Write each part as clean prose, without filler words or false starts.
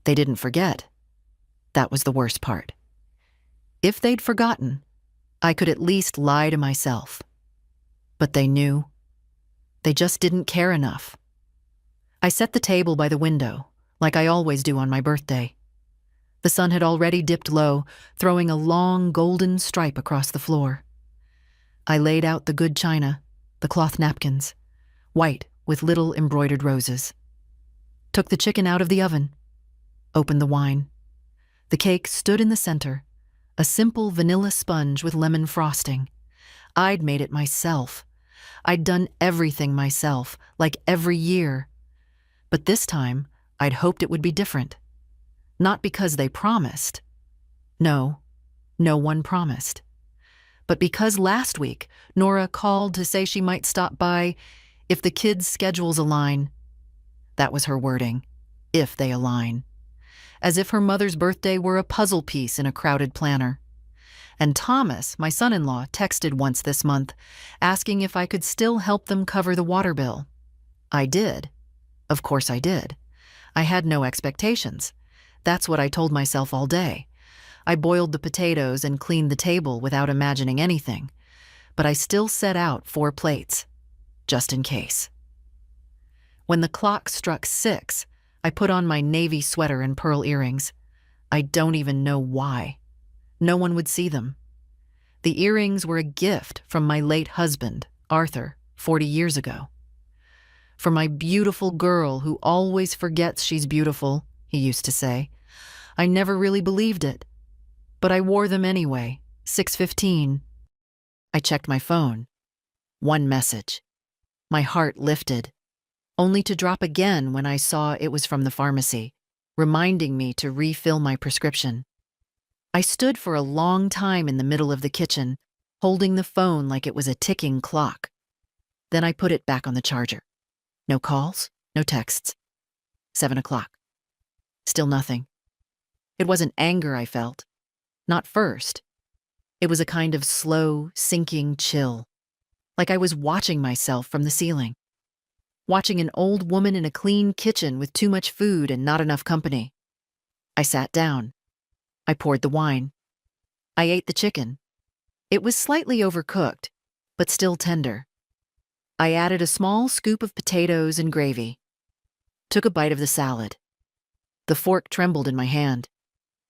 They didn't forget. That was the worst part. If they'd forgotten, I could at least lie to myself. But they knew. They just didn't care enough. I set the table by the window, like I always do on my birthday. The sun had already dipped low, throwing a long golden stripe across the floor. I laid out the good china, the cloth napkins, white with little embroidered roses. Took the chicken out of the oven, opened the wine. The cake stood in the center, a simple vanilla sponge with lemon frosting. I'd made it myself. I'd done everything myself, like every year. But this time, I'd hoped it would be different. Not because they promised. No, no one promised. But because last week, Nora called to say she might stop by if the kids' schedules align. That was her wording, if they align. As if her mother's birthday were a puzzle piece in a crowded planner. And Thomas, my son-in-law, texted once this month, asking if I could still help them cover the water bill. I did. Of course I did. I had no expectations. That's what I told myself all day. I boiled the potatoes and cleaned the table without imagining anything. But I still set out 4 plates, just in case. When the clock struck 6, I put on my navy sweater and pearl earrings. I don't even know why. No one would see them. The earrings were a gift from my late husband, Arthur, 40 years ago. For my beautiful girl who always forgets she's beautiful, he used to say. I never really believed it. But I wore them anyway, 6:15. I checked my phone. 1 message. My heart lifted, only to drop again when I saw it was from the pharmacy, reminding me to refill my prescription. I stood for a long time in the middle of the kitchen, holding the phone like it was a ticking clock. Then I put it back on the charger. No calls, no texts. 7 o'clock. Still nothing. It wasn't anger I felt. Not first. It was a kind of slow, sinking chill, like I was watching myself from the ceiling. Watching an old woman in a clean kitchen with too much food and not enough company. I sat down. I poured the wine. I ate the chicken. It was slightly overcooked, but still tender. I added a small scoop of potatoes and gravy. Took a bite of the salad. The fork trembled in my hand.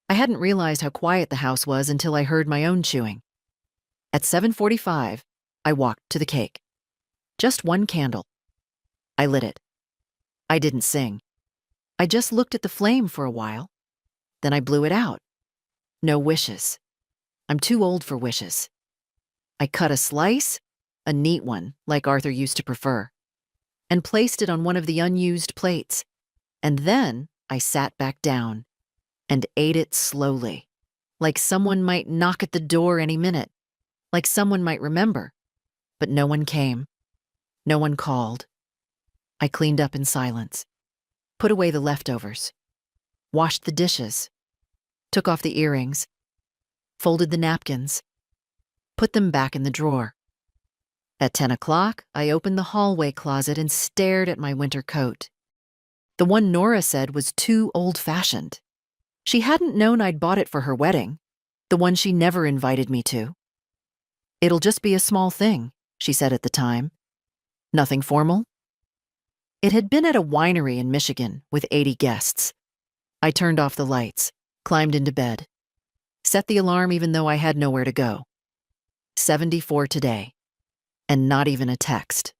I hadn't realized how quiet the house was until I heard my own chewing. At 7:45, I walked to the cake. Just 1 candle. I lit it. I didn't sing. I just looked at the flame for a while. Then I blew it out. No wishes. I'm too old for wishes. I cut a slice, a neat one, like Arthur used to prefer, and placed it on one of the unused plates. And then I sat back down and ate it slowly, like someone might knock at the door any minute, like someone might remember. But no one came. No one called. I cleaned up in silence, put away the leftovers, washed the dishes, took off the earrings, folded the napkins, put them back in the drawer. At 10 o'clock, I opened the hallway closet and stared at my winter coat. The one Nora said was too old-fashioned. She hadn't known I'd bought it for her wedding, the one she never invited me to. It'll just be a small thing, she said at the time. Nothing formal. It had been at a winery in Michigan with 80 guests. I turned off the lights, climbed into bed, set the alarm even though I had nowhere to go. 74 today, and not even a text.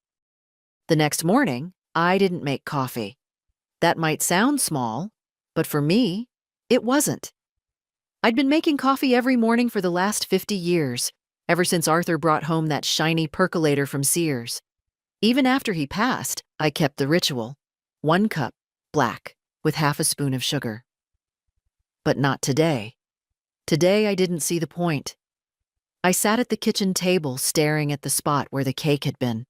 The next morning, I didn't make coffee. That might sound small, but for me, it wasn't. I'd been making coffee every morning for the last 50 years, ever since Arthur brought home that shiny percolator from Sears. Even after he passed, I kept the ritual. 1 cup, black, with half a spoon of sugar. But not today. Today I didn't see the point. I sat at the kitchen table staring at the spot where the cake had been.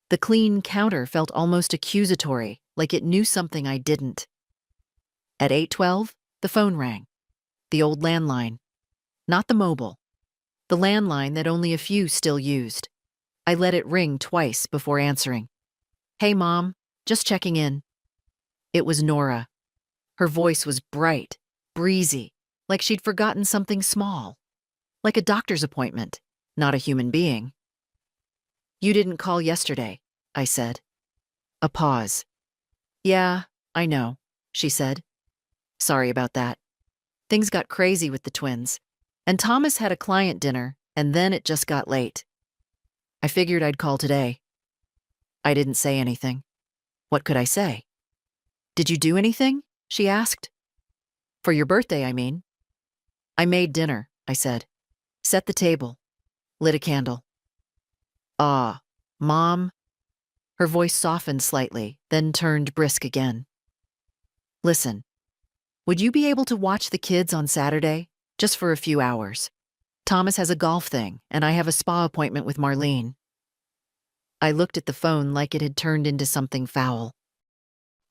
The clean counter felt almost accusatory, like it knew something I didn't. At 8:12, the phone rang. The old landline. Not the mobile. The landline that only a few still used. I let it ring twice before answering. "Hey, Mom, just checking in." It was Nora. Her voice was bright, breezy, like she'd forgotten something small, like a doctor's appointment, not a human being. "You didn't call yesterday," I said. A pause. "Yeah, I know," she said. "Sorry about that. Things got crazy with the twins, and Thomas had a client dinner, and then it just got late. I figured I'd call today." I didn't say anything. What could I say? "Did you do anything?" she asked. "For your birthday, I mean." "I made dinner," I said. "Set the table. Lit a candle." "Ah, Mom." Her voice softened slightly, then turned brisk again. "Listen, would you be able to watch the kids on Saturday? Just for a few hours. Thomas has a golf thing, and I have a spa appointment with Marlene." I looked at the phone like it had turned into something foul.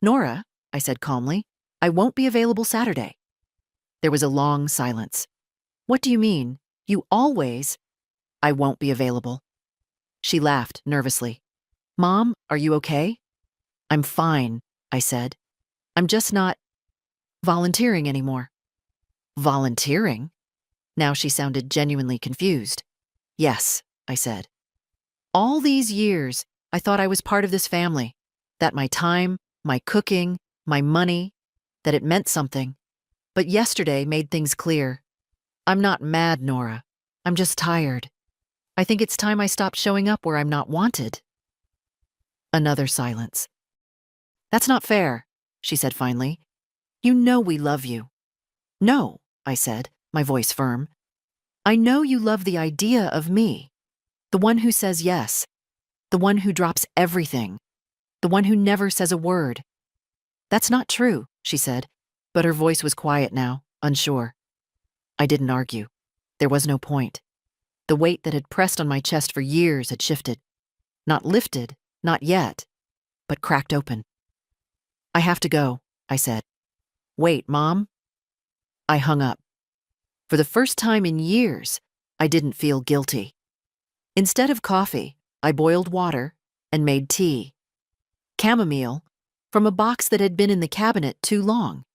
"Nora," I said calmly, "I won't be available Saturday." There was a long silence. "What do you mean? You always—" "I won't be available." She laughed nervously. "Mom, are you okay?" "I'm fine," I said. "I'm just not volunteering anymore." "Volunteering?" Now she sounded genuinely confused. "Yes," I said. "All these years, I thought I was part of this family, that my time, my cooking, my money, that it meant something. But yesterday made things clear. I'm not mad, Nora. I'm just tired. I think it's time I stopped showing up where I'm not wanted." Another silence. "That's not fair," she said finally. "You know we love you." "No," I said, my voice firm. "I know you love the idea of me. The one who says yes. The one who drops everything. The one who never says a word." "That's not true," she said, but her voice was quiet now, unsure. I didn't argue. There was no point. The weight that had pressed on my chest for years had shifted. Not lifted, not yet, but cracked open. "I have to go," I said. "Wait, Mom." I hung up. For the first time in years, I didn't feel guilty. Instead of coffee, I boiled water and made tea. Chamomile, from a box that had been in the cabinet too long.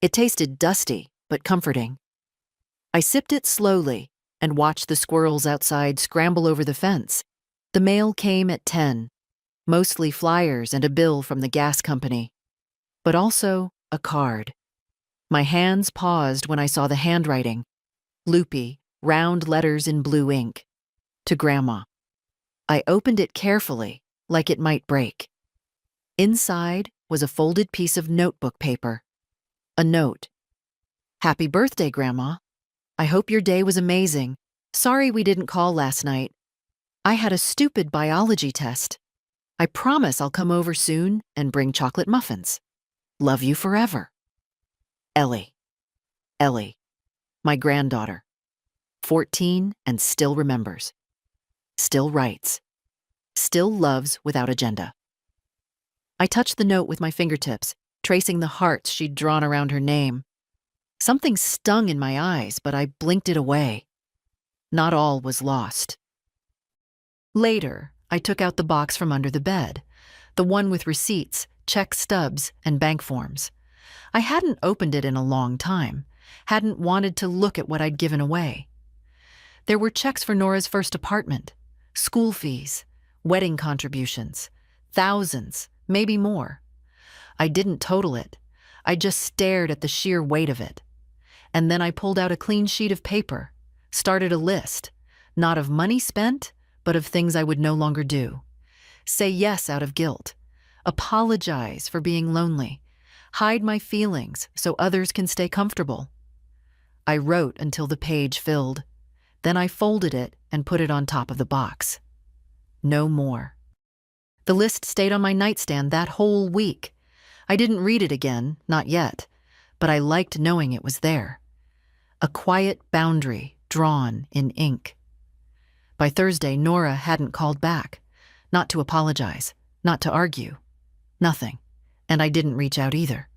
It tasted dusty, but comforting. I sipped it slowly and watched the squirrels outside scramble over the fence. The mail came at 10, mostly flyers and a bill from the gas company, but also a card. My hands paused when I saw the handwriting, loopy, round letters in blue ink. To Grandma. I opened it carefully, like it might break. Inside was a folded piece of notebook paper. A note. "Happy birthday, Grandma. I hope your day was amazing. Sorry we didn't call last night. I had a stupid biology test. I promise I'll come over soon and bring chocolate muffins. Love you forever. Ellie." Ellie, my granddaughter. 14 and still remembers. Still writes. Still loves without agenda. I touched the note with my fingertips, tracing the hearts she'd drawn around her name. Something stung in my eyes, but I blinked it away. Not all was lost. Later, I took out the box from under the bed, the one with receipts, check stubs, and bank forms. I hadn't opened it in a long time, hadn't wanted to look at what I'd given away. There were checks for Nora's first apartment, school fees, wedding contributions, thousands, maybe more. I didn't total it. I just stared at the sheer weight of it. And then I pulled out a clean sheet of paper, started a list, not of money spent, but of things I would no longer do. Say yes out of guilt. Apologize for being lonely. Hide my feelings so others can stay comfortable. I wrote until the page filled. Then I folded it and put it on top of the box. No more. The list stayed on my nightstand that whole week. I didn't read it again, not yet, but I liked knowing it was there. A quiet boundary drawn in ink. By Thursday, Nora hadn't called back. Not to apologize, not to argue. Nothing. And I didn't reach out either.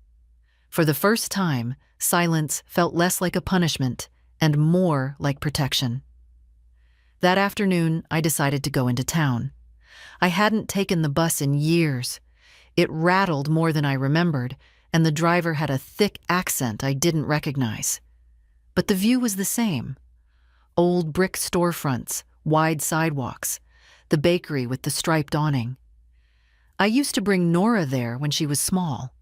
For the first time, silence felt less like a punishment and more like protection. That afternoon, I decided to go into town. I hadn't taken the bus in years. It rattled more than I remembered, and the driver had a thick accent I didn't recognize. But the view was the same. Old brick storefronts, wide sidewalks, the bakery with the striped awning. I used to bring Nora there when she was small.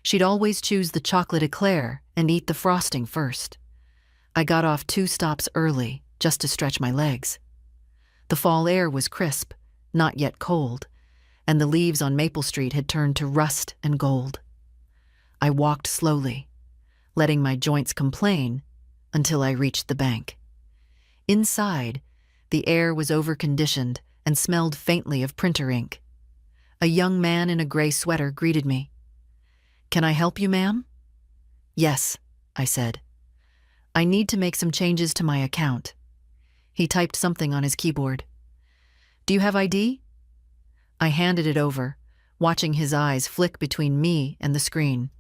She'd always choose the chocolate eclair and eat the frosting first. I got off 2 stops early just to stretch my legs. The fall air was crisp, not yet cold, and the leaves on Maple Street had turned to rust and gold. I walked slowly, letting my joints complain until I reached the bank. Inside, the air was overconditioned and smelled faintly of printer ink. A young man in a gray sweater greeted me. "Can I help you, ma'am?" "Yes," I said. "I need to make some changes to my account." He typed something on his keyboard. "Do you have ID?" I handed it over, watching his eyes flick between me and the screen.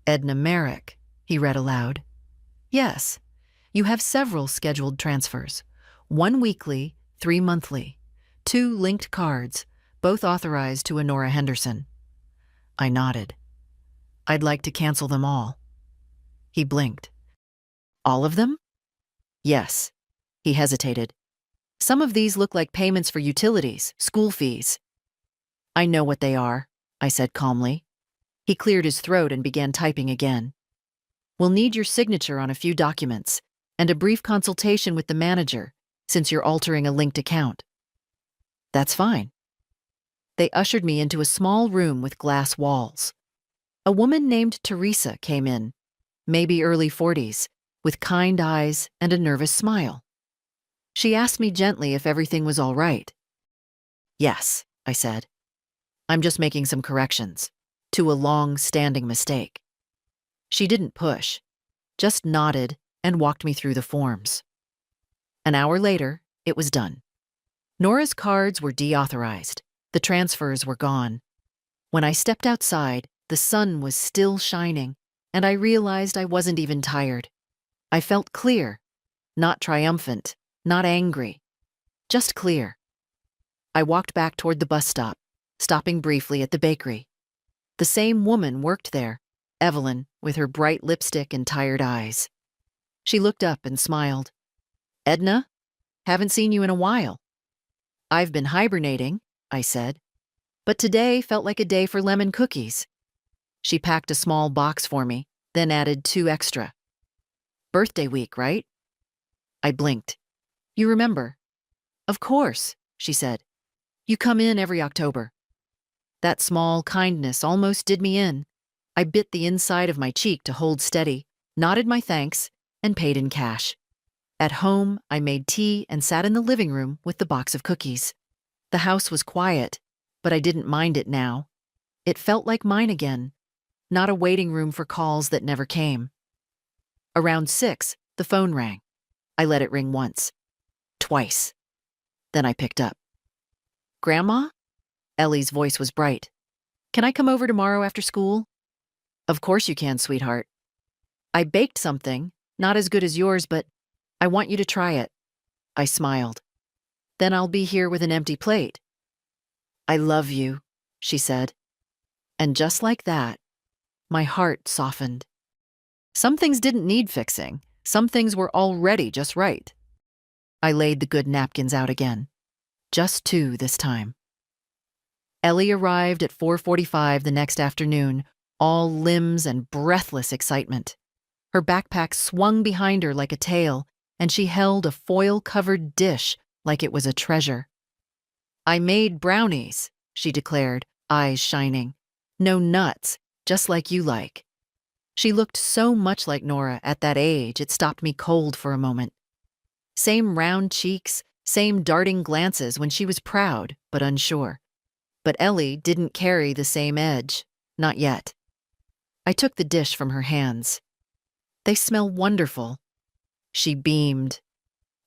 "Edna Merrick," he read aloud. "Yes, you have several scheduled transfers. 1 weekly, 3 monthly. 2 linked cards, both authorized to Honora Henderson." I nodded. "I'd like to cancel them all." He blinked. "All of them?" "Yes." He hesitated. "Some of these look like payments for utilities, school fees." "I know what they are," I said calmly. He cleared his throat and began typing again. "We'll need your signature on a few documents and a brief consultation with the manager, since you're altering a linked account." "That's fine." They ushered me into a small room with glass walls. A woman named Teresa came in, maybe early 40s, with kind eyes and a nervous smile. She asked me gently if everything was all right. "Yes," I said. "I'm just making some corrections to a long-standing mistake." She didn't push, just nodded and walked me through the forms. An hour later, it was done. Nora's cards were deauthorized. The transfers were gone. When I stepped outside, the sun was still shining, and I realized I wasn't even tired. I felt clear, not triumphant, not angry, just clear. I walked back toward the bus stop, stopping briefly at the bakery. The same woman worked there, Evelyn, with her bright lipstick and tired eyes. She looked up and smiled. "Edna, haven't seen you in a while." "I've been hibernating," I said. "But today felt like a day for lemon cookies." She packed a small box for me, then added 2 extra. "Birthday week, right?" I blinked. "You remember?" "Of course," she said. "You come in every October." That small kindness almost did me in. I bit the inside of my cheek to hold steady, nodded my thanks, and paid in cash. At home, I made tea and sat in the living room with the box of cookies. The house was quiet, but I didn't mind it now. It felt like mine again, not a waiting room for calls that never came. Around 6, the phone rang. I let it ring once, twice. Then I picked up. "Grandma?" Ellie's voice was bright. "Can I come over tomorrow after school?" "Of course you can, sweetheart. I baked something, not as good as yours, but I want you to try it." I smiled. "Then I'll be here with an empty plate." "I love you," she said. And just like that, my heart softened. Some things didn't need fixing. Some things were already just right. I laid the good napkins out again. Just 2 this time. Ellie arrived at 4:45 the next afternoon, all limbs and breathless excitement. Her backpack swung behind her like a tail, and she held a foil-covered dish like it was a treasure. "I made brownies," she declared, eyes shining. "No nuts, just like you like." She looked so much like Nora at that age it stopped me cold for a moment. Same round cheeks, same darting glances when she was proud but unsure. But Ellie didn't carry the same edge, not yet. I took the dish from her hands. "They smell wonderful." She beamed.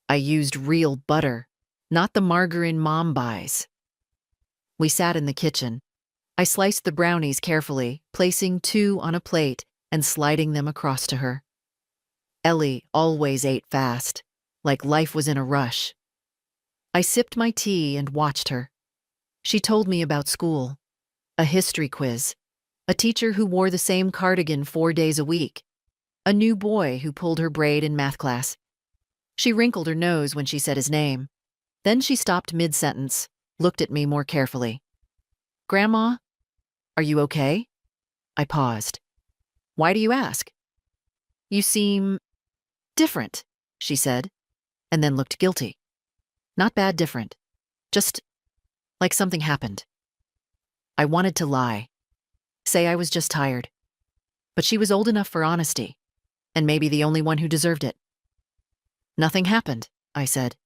"I used real butter, not the margarine Mom buys." We sat in the kitchen. I sliced the brownies carefully, placing 2 on a plate and sliding them across to her. Ellie always ate fast, like life was in a rush. I sipped my tea and watched her. She told me about school, a history quiz, A teacher who wore the same cardigan 4 days a week. A new boy who pulled her braid in math class. She wrinkled her nose when she said his name. Then she stopped mid-sentence, looked at me more carefully. "Grandma, are you okay?" I paused. "Why do you ask?" "You seem different," she said, and then looked guilty. "Not bad different. Just like something happened." I wanted to lie. Say I was just tired. But she was old enough for honesty, and maybe the only one who deserved it. "Nothing happened," I said.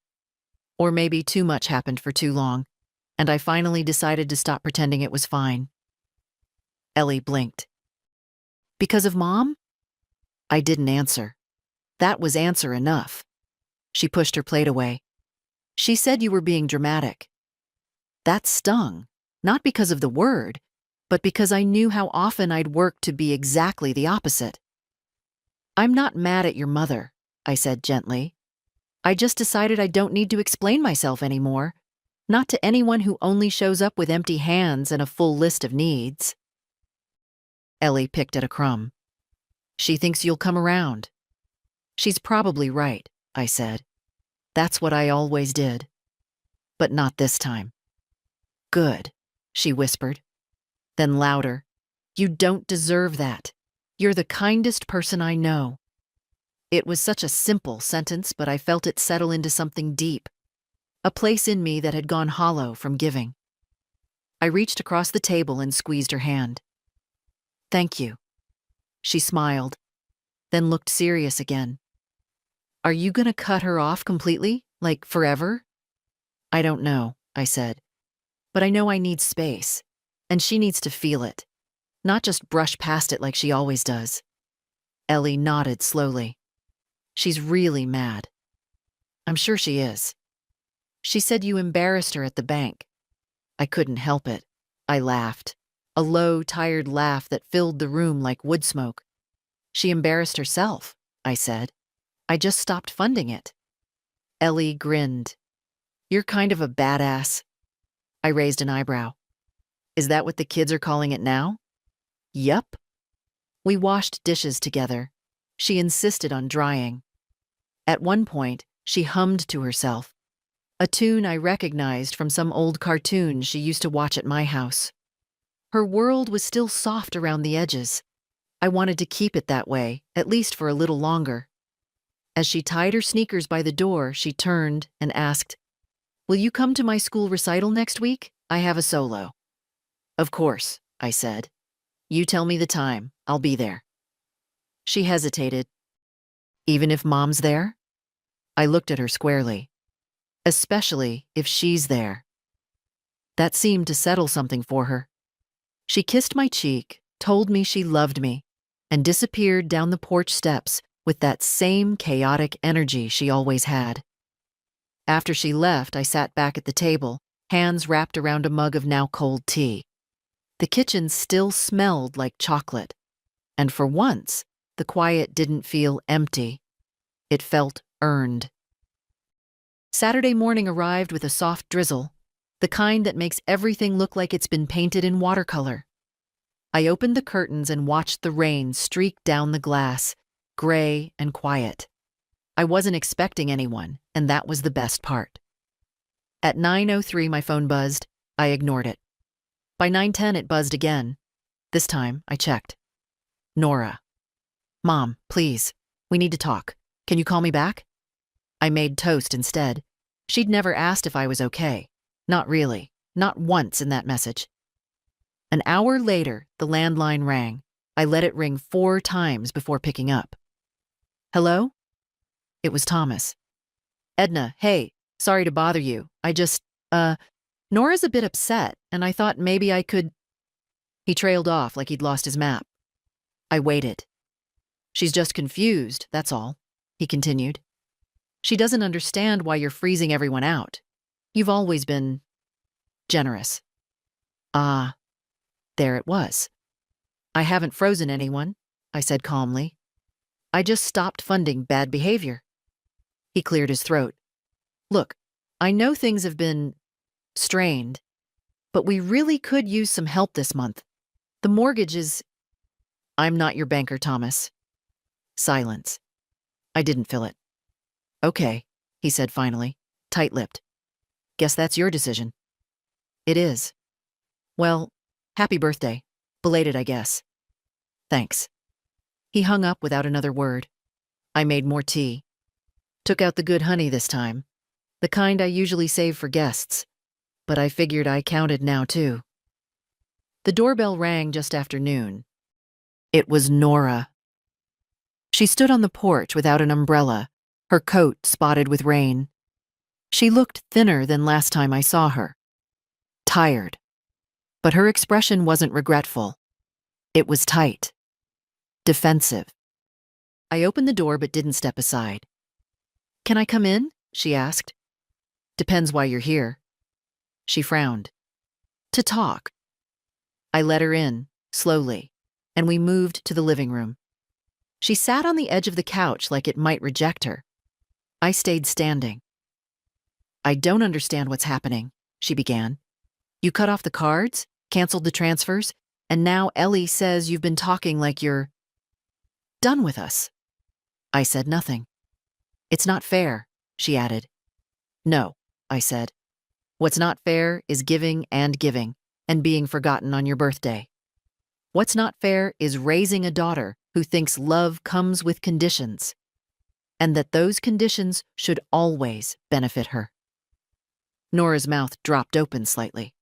Or maybe too much happened for too long, and I finally decided to stop pretending it was fine. Ellie blinked. "Because of Mom?" I didn't answer. That was answer enough. She pushed her plate away. "She said you were being dramatic." That stung, not because of the word, but because I knew how often I'd worked to be exactly the opposite. "I'm not mad at your mother," I said gently. "I just decided I don't need to explain myself anymore, not to anyone who only shows up with empty hands and a full list of needs." Ellie picked at a crumb. "She thinks you'll come around." "She's probably right," I said. "That's what I always did. But not this time." "Good," she whispered. Then louder, "You don't deserve that. You're the kindest person I know." It was such a simple sentence, but I felt it settle into something deep, a place in me that had gone hollow from giving. I reached across the table and squeezed her hand. "Thank you." She smiled, then looked serious again. "Are you gonna cut her off completely, like forever?" "I don't know," I said. "But I know I need space, and she needs to feel it, not just brush past it like she always does." Ellie nodded slowly. "She's really mad." "I'm sure she is." "She said you embarrassed her at the bank." I couldn't help it. I laughed, a low, tired laugh that filled the room like wood smoke. "She embarrassed herself," I said. "I just stopped funding it." Ellie grinned. "You're kind of a badass." I raised an eyebrow. "Is that what the kids are calling it now?" "Yup." We washed dishes together. She insisted on drying. At one point, she hummed to herself, a tune I recognized from some old cartoons she used to watch at my house. Her world was still soft around the edges. I wanted to keep it that way, at least for a little longer. As she tied her sneakers by the door, she turned and asked, "Will you come to my school recital next week? I have a solo." "Of course," I said. "You tell me the time. I'll be there." She hesitated. "Even if Mom's there?" I looked at her squarely. "Especially if she's there." That seemed to settle something for her. She kissed my cheek, told me she loved me, and disappeared down the porch steps with that same chaotic energy she always had. After she left, I sat back at the table, hands wrapped around a mug of now cold tea. The kitchen still smelled like chocolate, and for once, the quiet didn't feel empty. It felt earned. Saturday morning arrived with a soft drizzle, the kind that makes everything look like it's been painted in watercolor. I opened the curtains and watched the rain streak down the glass, gray and quiet. I wasn't expecting anyone, and that was the best part. At 9:03, my phone buzzed. I ignored it. By 9:10, it buzzed again. This time, I checked. Nora. "Mom, please. We need to talk. Can you call me back?" I made toast instead. She'd never asked if I was okay. Not really. Not once in that message. An hour later, the landline rang. I let it ring 4 times before picking up. "Hello?" It was Thomas. "Edna, hey, sorry to bother you. Nora's a bit upset, and I thought maybe I could—" He trailed off like he'd lost his map. I waited. "She's just confused, that's all," he continued. "She doesn't understand why you're freezing everyone out. You've always been generous." Ah, there it was. "I haven't frozen anyone," I said calmly. "I just stopped funding bad behavior." He cleared his throat. "Look, I know things have been strained, but we really could use some help this month. The mortgage is... I'm not your banker, Thomas. Silence. I didn't fill it. Okay, he said finally, tight-lipped. Guess that's your decision. It is. Well, happy birthday. Belated, I guess. Thanks. He hung up without another word. I made more tea. Took out the good honey this time, the kind I usually save for guests, but I figured I counted now too. The doorbell rang just after noon. It was Nora. She stood on the porch without an umbrella, her coat spotted with rain. She looked thinner than last time I saw her. Tired. But her expression wasn't regretful. It was tight. Defensive. I opened the door but didn't step aside. Can I come in? She asked. Depends why you're here. She frowned. To talk. I let her in, slowly, and we moved to the living room. She sat on the edge of the couch like it might reject her. I stayed standing. I don't understand what's happening, she began. You cut off the cards, canceled the transfers, and now Ellie says you've been talking like you're done with us. I said nothing. It's not fair, she added. No, I said. What's not fair is giving and being forgotten on your birthday. What's not fair is raising a daughter who thinks love comes with conditions, and that those conditions should always benefit her. Nora's mouth dropped open slightly.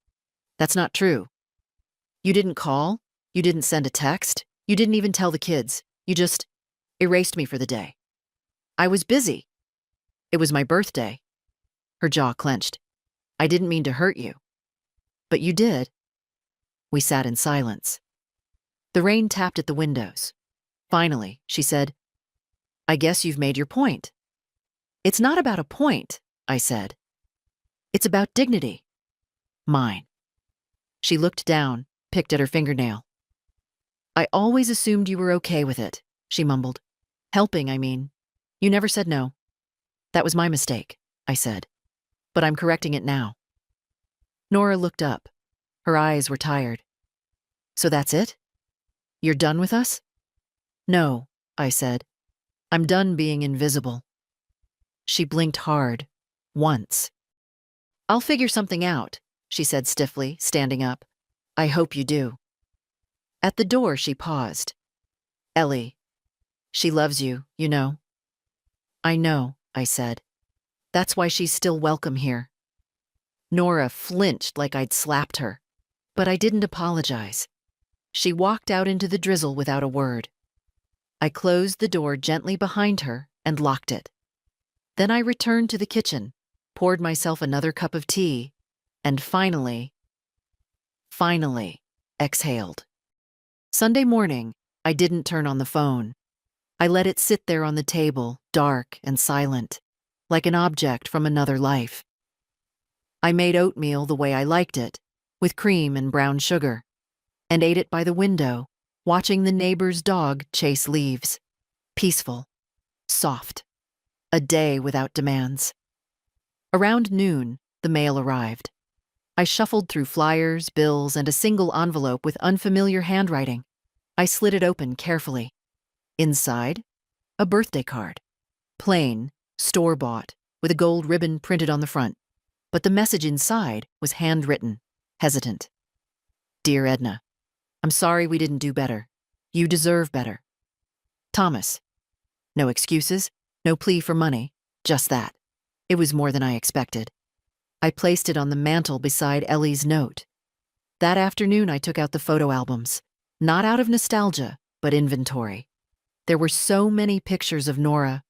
That's not true. You didn't call, you didn't send a text, you didn't even tell the kids. You just erased me for the day. I was busy. It was my birthday. Her jaw clenched. I didn't mean to hurt you. But you did. We sat in silence. The rain tapped at the windows. Finally, she said, I guess you've made your point. It's not about a point, I said. It's about dignity. Mine. She looked down, picked at her fingernail. I always assumed you were okay with it, she mumbled. Helping, I mean. You never said no. That was my mistake, I said. But I'm correcting it now. Nora looked up. Her eyes were tired. So that's it? You're done with us? No, I said. I'm done being invisible. She blinked hard, once. I'll figure something out, she said stiffly, standing up. I hope you do. At the door, she paused. Ellie, she loves you, you know. I know, I said. That's why she's still welcome here. Nora flinched like I'd slapped her, but I didn't apologize. She walked out into the drizzle without a word. I closed the door gently behind her and locked it. Then I returned to the kitchen, poured myself another cup of tea, and finally exhaled. Sunday morning, I didn't turn on the phone. I let it sit there on the table, dark and silent, like an object from another life. I made oatmeal the way I liked it, with cream and brown sugar, and ate it by the window, watching the neighbor's dog chase leaves. Peaceful, soft, a day without demands. Around noon, the mail arrived. I shuffled through flyers, bills, and a single envelope with unfamiliar handwriting. I slid it open carefully. Inside, a birthday card. Plain, store-bought, with a gold ribbon printed on the front. But the message inside was handwritten, hesitant. Dear Edna, I'm sorry we didn't do better. You deserve better. Thomas. No excuses, no plea for money, just that. It was more than I expected. I placed it on the mantel beside Ellie's note. That afternoon I took out the photo albums, not out of nostalgia, but inventory. There were so many pictures of Nora,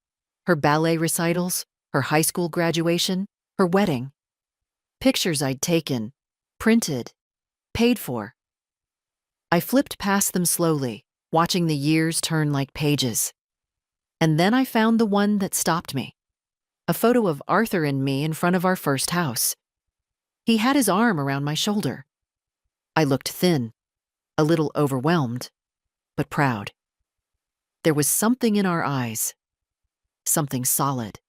her ballet recitals, her high school graduation, her wedding. Pictures I'd taken, printed, paid for. I flipped past them slowly, watching the years turn like pages. And then I found the one that stopped me. A photo of Arthur and me in front of our first house. He had his arm around my shoulder. I looked thin, a little overwhelmed, but proud. There was something in our eyes, something solid.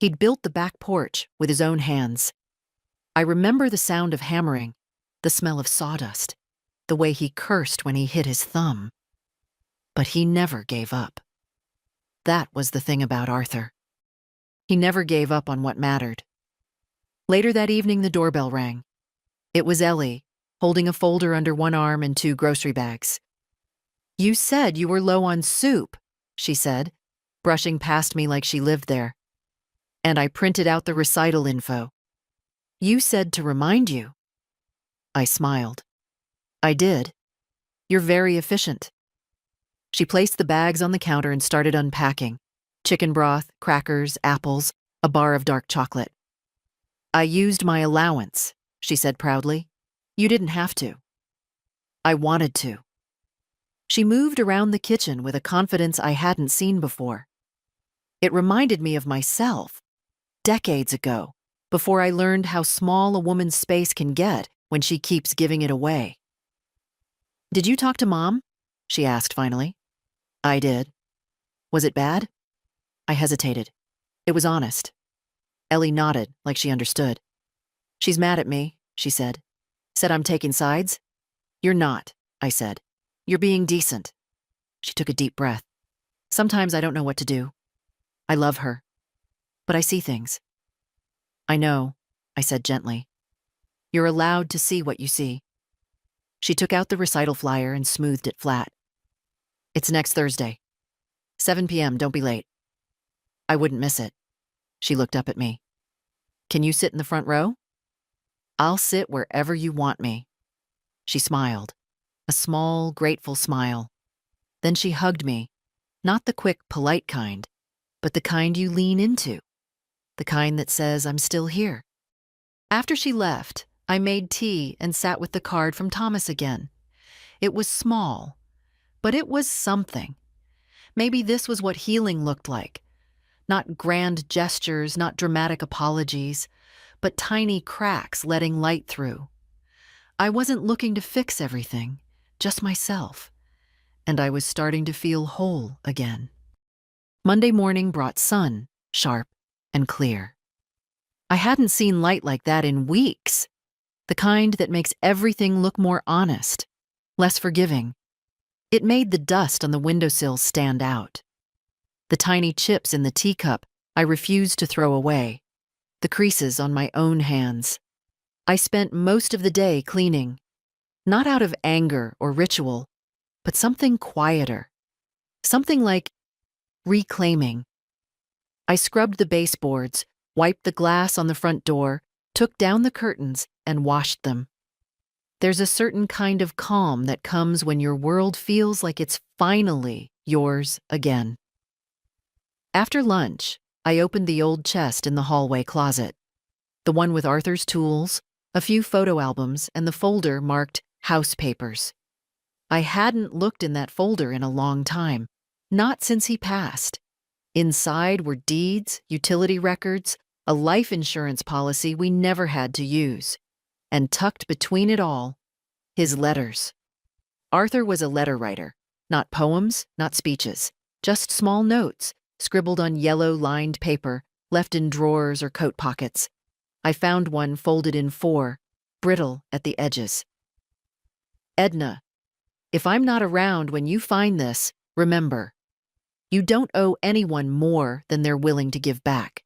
He'd built the back porch with his own hands. I remember the sound of hammering, the smell of sawdust, the way he cursed when he hit his thumb. But he never gave up. That was the thing about Arthur. He never gave up on what mattered. Later that evening, the doorbell rang. It was Ellie, holding a folder under one arm and 2 grocery bags. "You said you were low on soup," she said, brushing past me like she lived there. "And I printed out the recital info. You said to remind you." I smiled. "I did. You're very efficient." She placed the bags on the counter and started unpacking. Chicken broth, crackers, apples, a bar of dark chocolate. "I used my allowance," she said proudly. "You didn't have to." "I wanted to." She moved around the kitchen with a confidence I hadn't seen before. It reminded me of myself, decades ago, before I learned how small a woman's space can get when she keeps giving it away. "Did you talk to Mom?" she asked finally. I did. "Was it bad?" I hesitated. It was honest. Ellie nodded, like she understood. "She's mad at me," she said. "Said I'm taking sides." "You're not," I said. "You're being decent." She took a deep breath. "Sometimes I don't know what to do. I love her. But I see things." "I know," I said gently. "You're allowed to see what you see." She took out the recital flyer and smoothed it flat. "It's next Thursday. 7 p.m., don't be late." I wouldn't miss it. She looked up at me. "Can you sit in the front row?" "I'll sit wherever you want me." She smiled, a small, grateful smile. Then she hugged me, not the quick, polite kind, but the kind you lean into, the kind that says I'm still here. After she left, I made tea and sat with the card from Thomas again. It was small, but it was something. Maybe this was what healing looked like. Not grand gestures, not dramatic apologies, but tiny cracks letting light through. I wasn't looking to fix everything, just myself. And I was starting to feel whole again. Monday morning brought sun, sharp and clear. I hadn't seen light like that in weeks. The kind that makes everything look more honest, less forgiving. It made the dust on the windowsill stand out. The tiny chips in the teacup I refused to throw away. The creases on my own hands. I spent most of the day cleaning. Not out of anger or ritual, but something quieter. Something like reclaiming. I scrubbed the baseboards, wiped the glass on the front door, took down the curtains, and washed them. There's a certain kind of calm that comes when your world feels like it's finally yours again. After lunch, I opened the old chest in the hallway closet. The one with Arthur's tools, a few photo albums, and the folder marked house papers. I hadn't looked in that folder in a long time, not since he passed. Inside were deeds, utility records, a life insurance policy we never had to use. And tucked between it all, his letters. Arthur was a letter writer, not poems, not speeches, just small notes, scribbled on yellow-lined paper, left in drawers or coat pockets. I found one folded in 4, brittle at the edges. "Edna, if I'm not around when you find this, remember, you don't owe anyone more than they're willing to give back.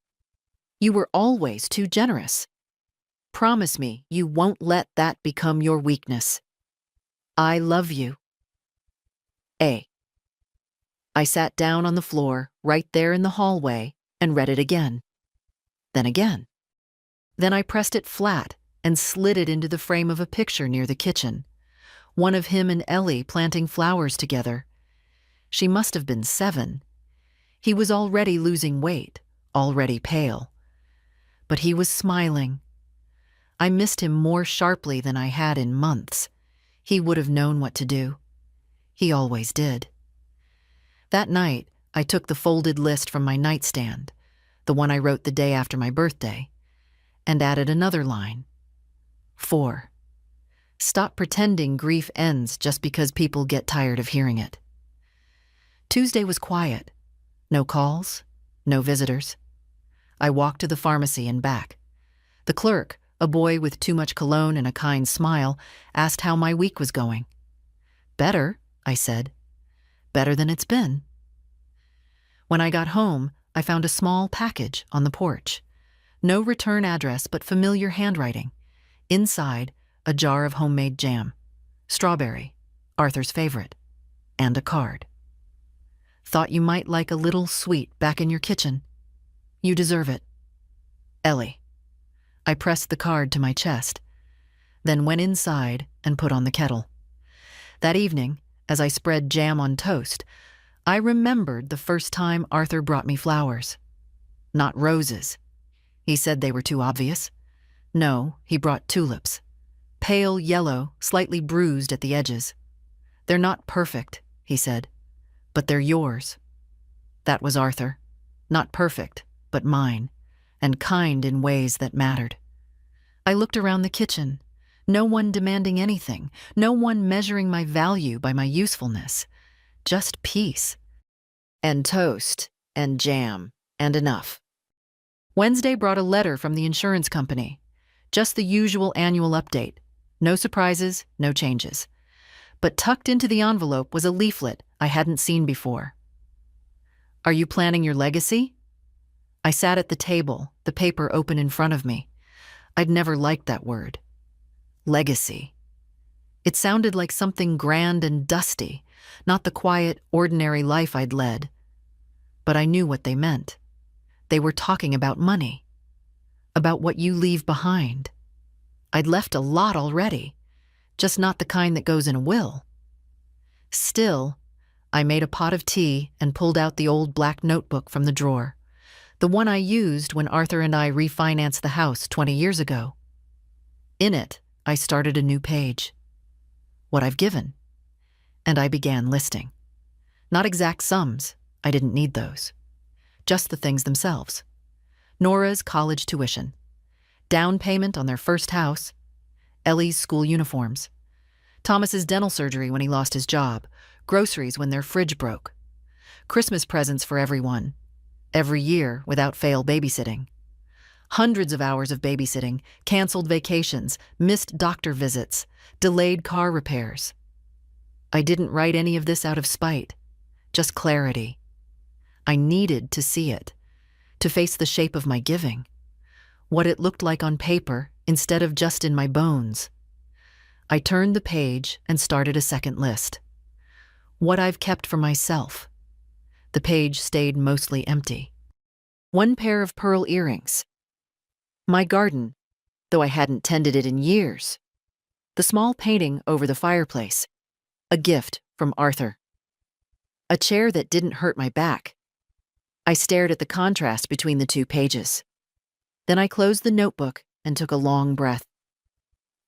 You were always too generous. Promise me you won't let that become your weakness. I love you. A." I sat down on the floor, right there in the hallway, and read it again. Then again. Then I pressed it flat and slid it into the frame of a picture near the kitchen. One of him and Ellie planting flowers together. She must have been 7. He was already losing weight, already pale. But he was smiling. I missed him more sharply than I had in months. He would have known what to do. He always did. That night, I took the folded list from my nightstand, the one I wrote the day after my birthday, and added another line. 4. Stop pretending grief ends just because people get tired of hearing it. Tuesday was quiet. No calls, no visitors. I walked to the pharmacy and back. The clerk, a boy with too much cologne and a kind smile, asked how my week was going. Better, I said. Better than it's been. When I got home, I found a small package on the porch. No return address, but familiar handwriting. Inside, a jar of homemade jam. Strawberry, Arthur's favorite. And a card. Thought you might like a little sweet back in your kitchen. You deserve it. Ellie. I pressed the card to my chest, then went inside and put on the kettle. That evening, as I spread jam on toast, I remembered the first time Arthur brought me flowers. Not roses. He said they were too obvious. No, he brought tulips. Pale yellow, slightly bruised at the edges. They're not perfect, he said, but they're yours. That was Arthur. Not perfect, but mine, and kind in ways that mattered. I looked around the kitchen. No one demanding anything, no one measuring my value by my usefulness. Just peace. And toast, and jam, and enough. Wednesday brought a letter from the insurance company. Just the usual annual update. No surprises, no changes. But tucked into the envelope was a leaflet I hadn't seen before. Are you planning your legacy? I sat at the table, the paper open in front of me. I'd never liked that word. Legacy. It sounded like something grand and dusty, not the quiet, ordinary life I'd led. But I knew what they meant. They were talking about money. About what you leave behind. I'd left a lot already, just not the kind that goes in a will. Still, I made a pot of tea and pulled out the old black notebook from the drawer, the one I used when Arthur and I refinanced the house 20 years ago. In it, I started a new page. What I've given. And I began listing. Not exact sums, I didn't need those. Just the things themselves. Nora's college tuition. Down payment on their first house. Ellie's school uniforms. Thomas's dental surgery when he lost his job. Groceries when their fridge broke. Christmas presents for everyone. Every year, without fail, babysitting. Hundreds of hours of babysitting, canceled vacations, missed doctor visits, delayed car repairs. I didn't write any of this out of spite, just clarity. I needed to see it, to face the shape of my giving, what it looked like on paper instead of just in my bones. I turned the page and started a second list. What I've kept for myself. The page stayed mostly empty. 1 pair of pearl earrings. My garden, though I hadn't tended it in years. The small painting over the fireplace. A gift from Arthur. A chair that didn't hurt my back. I stared at the contrast between the 2 pages. Then I closed the notebook and took a long breath.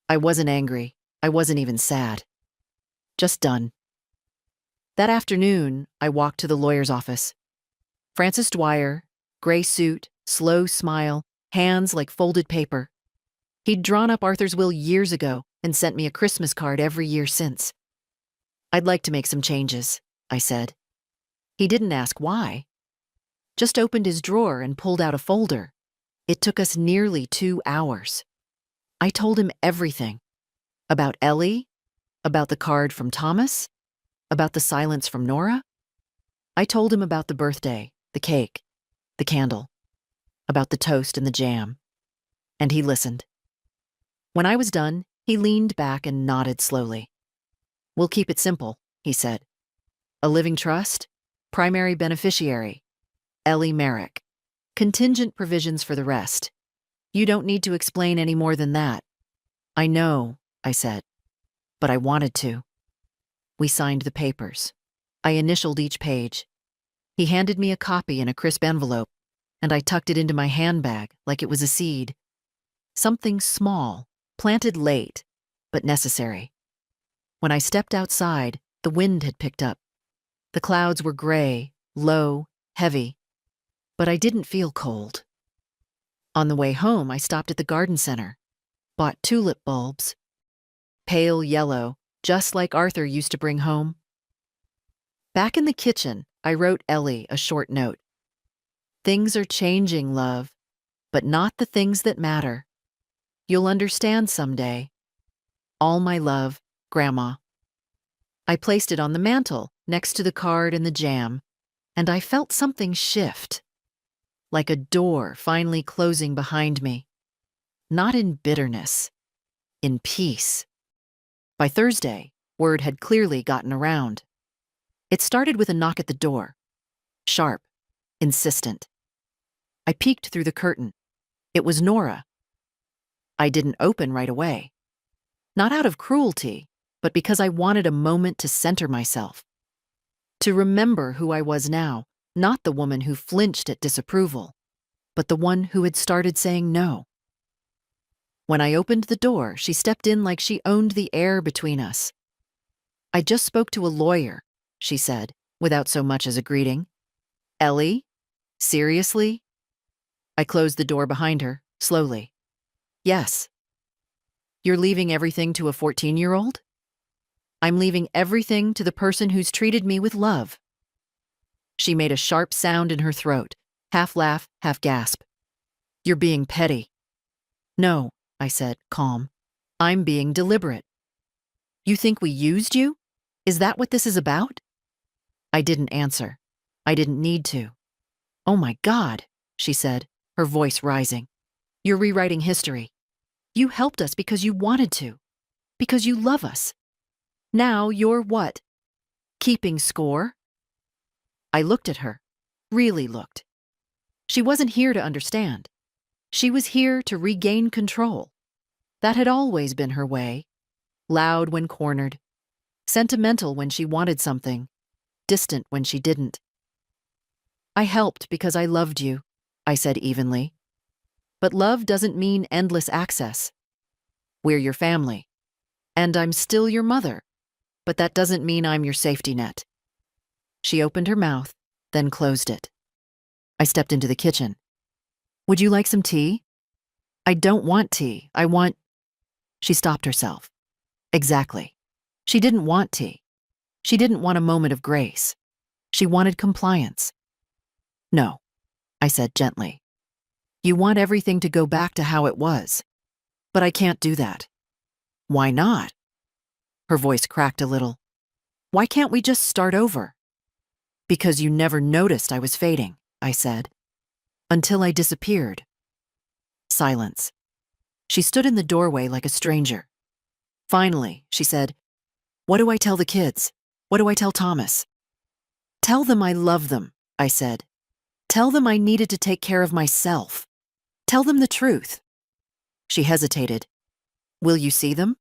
I wasn't angry. I wasn't even sad. Just done. That afternoon, I walked to the lawyer's office. Francis Dwyer, gray suit, slow smile, hands like folded paper. He'd drawn up Arthur's will years ago and sent me a Christmas card every year since. I'd like to make some changes, I said. He didn't ask why. Just opened his drawer and pulled out a folder. It took us nearly 2 hours. I told him everything. About Ellie, about the card from Thomas, about the silence from Nora. I told him about the birthday, the cake, the candle, about the toast and the jam. And he listened. When I was done, he leaned back and nodded slowly. We'll keep it simple, he said. A living trust, primary beneficiary, Ellie Merrick. Contingent provisions for the rest. You don't need to explain any more than that. I know, I said, but I wanted to. We signed the papers. I initialed each page. He handed me a copy in a crisp envelope, and I tucked it into my handbag like it was a seed. Something small, planted late, but necessary. When I stepped outside, the wind had picked up. The clouds were gray, low, heavy, but I didn't feel cold. On the way home, I stopped at the garden center, bought tulip bulbs. Pale yellow, just like Arthur used to bring home. Back in the kitchen, I wrote Ellie a short note. Things are changing, love, but not the things that matter. You'll understand someday. All my love, Grandma. I placed it on the mantel, next to the card and the jam, and I felt something shift, like a door finally closing behind me. Not in bitterness, in peace. By Thursday, word had clearly gotten around. It started with a knock at the door. Sharp, insistent. I peeked through the curtain. It was Nora. I didn't open right away. Not out of cruelty, but because I wanted a moment to center myself. To remember who I was now, not the woman who flinched at disapproval, but the one who had started saying no. When I opened the door, she stepped in like she owned the air between us. "I just spoke to a lawyer," she said, without so much as a greeting. "Ellie? Seriously?" I closed the door behind her, slowly. "Yes." "You're leaving everything to a 14-year-old? "I'm leaving everything to the person who's treated me with love." She made a sharp sound in her throat, half laugh, half gasp. "You're being petty." "No," I said, calm. "I'm being deliberate." "You think we used you? Is that what this is about?" I didn't answer. I didn't need to. "Oh my God," she said, her voice rising. "You're rewriting history. You helped us because you wanted to, because you love us. Now you're what? Keeping score?" I looked at her, really looked. She wasn't here to understand. She was here to regain control. That had always been her way. Loud when cornered, sentimental when she wanted something, distant when she didn't. "I helped because I loved you," I said evenly. "But love doesn't mean endless access. We're your family. And I'm still your mother, but that doesn't mean I'm your safety net." She opened her mouth, then closed it. I stepped into the kitchen. "Would you like some tea?" "I don't want tea. I want—" She stopped herself. Exactly. She didn't want tea. She didn't want a moment of grace. She wanted compliance. "No," I said gently. "You want everything to go back to how it was. But I can't do that." "Why not?" Her voice cracked a little. "Why can't we just start over?" "Because you never noticed I was fading," I said. "Until I disappeared." Silence. She stood in the doorway like a stranger. Finally, she said, "What do I tell the kids? What do I tell Thomas?" "Tell them I love them," I said. "Tell them I needed to take care of myself. Tell them the truth." She hesitated. "Will you see them?"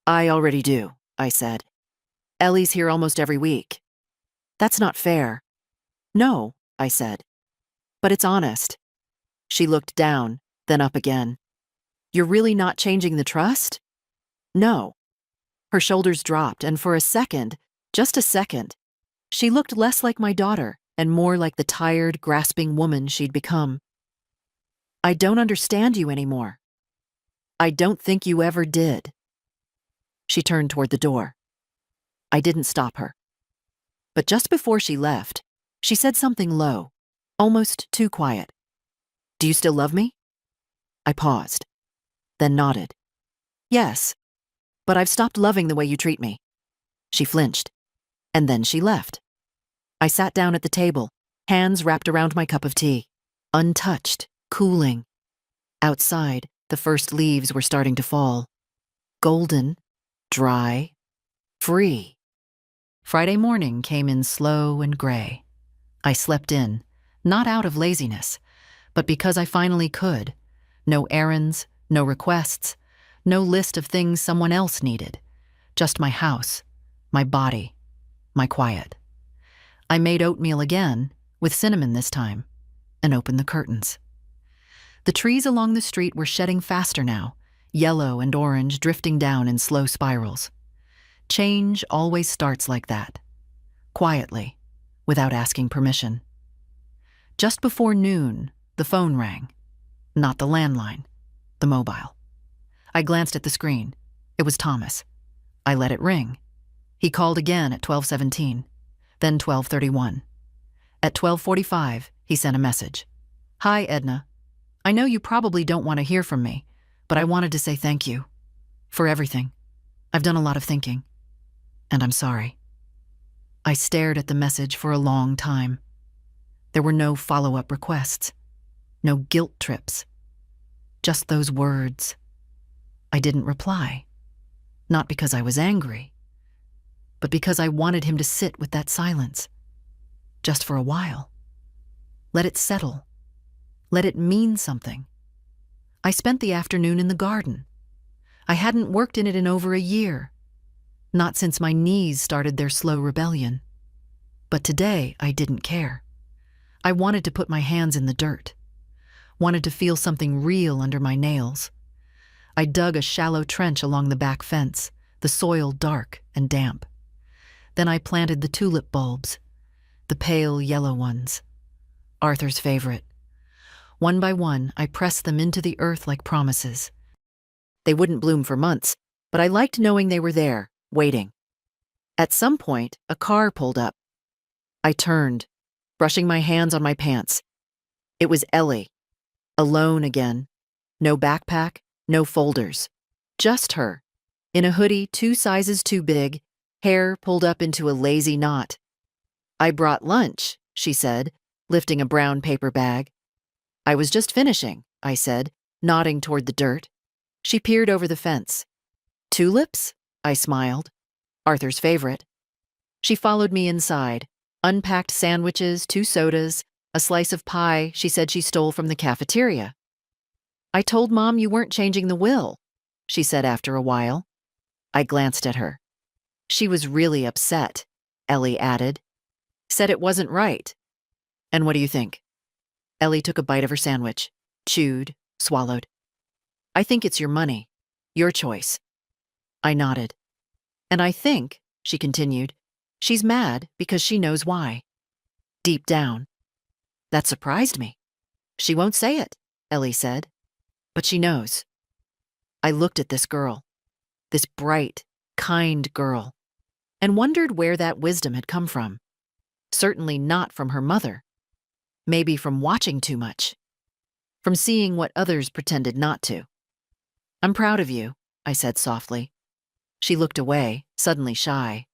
"I already do," I said. "Ellie's here almost every week." "That's not fair." "No," I said. "But it's honest." She looked down, then up again. "You're really not changing the trust?" "No." Her shoulders dropped, and for a second, just a second, she looked less like my daughter and more like the tired, grasping woman she'd become. "I don't understand you anymore. I don't think you ever did." She turned toward the door. I didn't stop her. But just before she left, she said something low, almost too quiet. "Do you still love me?" I paused, then nodded. "Yes, but I've stopped loving the way you treat me." She flinched, and then she left. I sat down at the table, hands wrapped around my cup of tea, untouched, cooling. Outside, the first leaves were starting to fall. Golden, dry, free. Friday morning came in slow and gray. I slept in, not out of laziness, but because I finally could. No errands, no requests, no list of things someone else needed. Just my house, my body, my quiet. I made oatmeal again, with cinnamon this time, and opened the curtains. The trees along the street were shedding faster now, yellow and orange drifting down in slow spirals. Change always starts like that, quietly, without asking permission. Just before noon, the phone rang. Not the landline, the mobile. I glanced at the screen. It was Thomas. I let it ring. He called again at 12:17, then 12:31. At 12:45, he sent a message. "Hi, Edna. I know you probably don't want to hear from me, but I wanted to say thank you. For everything. I've done a lot of thinking." and I'm sorry." I stared at the message for a long time. There were no follow-up requests, no guilt trips, just those words. I didn't reply, not because I was angry, but because I wanted him to sit with that silence, just for a while. Let it settle. Let it mean something. I spent the afternoon in the garden. I hadn't worked in it in over a year, not since my knees started their slow rebellion. But today, I didn't care. I wanted to put my hands in the dirt, wanted to feel something real under my nails. I dug a shallow trench along the back fence, the soil dark and damp. Then I planted the tulip bulbs, the pale yellow ones, Arthur's favorite. One by one, I pressed them into the earth like promises. They wouldn't bloom for months, but I liked knowing they were there, waiting. At some point, a car pulled up. I turned, brushing my hands on my pants. It was Ellie, alone again. No backpack, no folders. Just her, in a hoodie 2 sizes too big, hair pulled up into a lazy knot. "I brought lunch," she said, lifting a brown paper bag. "I was just finishing," I said, nodding toward the dirt. She peered over the fence. "Tulips?" I smiled. "Arthur's favorite." She followed me inside, unpacked sandwiches, 2 sodas, a slice of pie she said she stole from the cafeteria. "I told Mom you weren't changing the will," she said after a while. I glanced at her. "She was really upset," Ellie added. "Said it wasn't right." "And what do you think?" Ellie took a bite of her sandwich, chewed, swallowed. "I think it's your money. Your choice." I nodded. "And I think," she continued, "she's mad because she knows why. Deep down." That surprised me. "She won't say it," Ellie said. "But she knows." I looked at this girl, this bright, kind girl, and wondered where that wisdom had come from. Certainly not from her mother. Maybe from watching too much. From seeing what others pretended not to. "I'm proud of you," I said softly. She looked away, suddenly shy.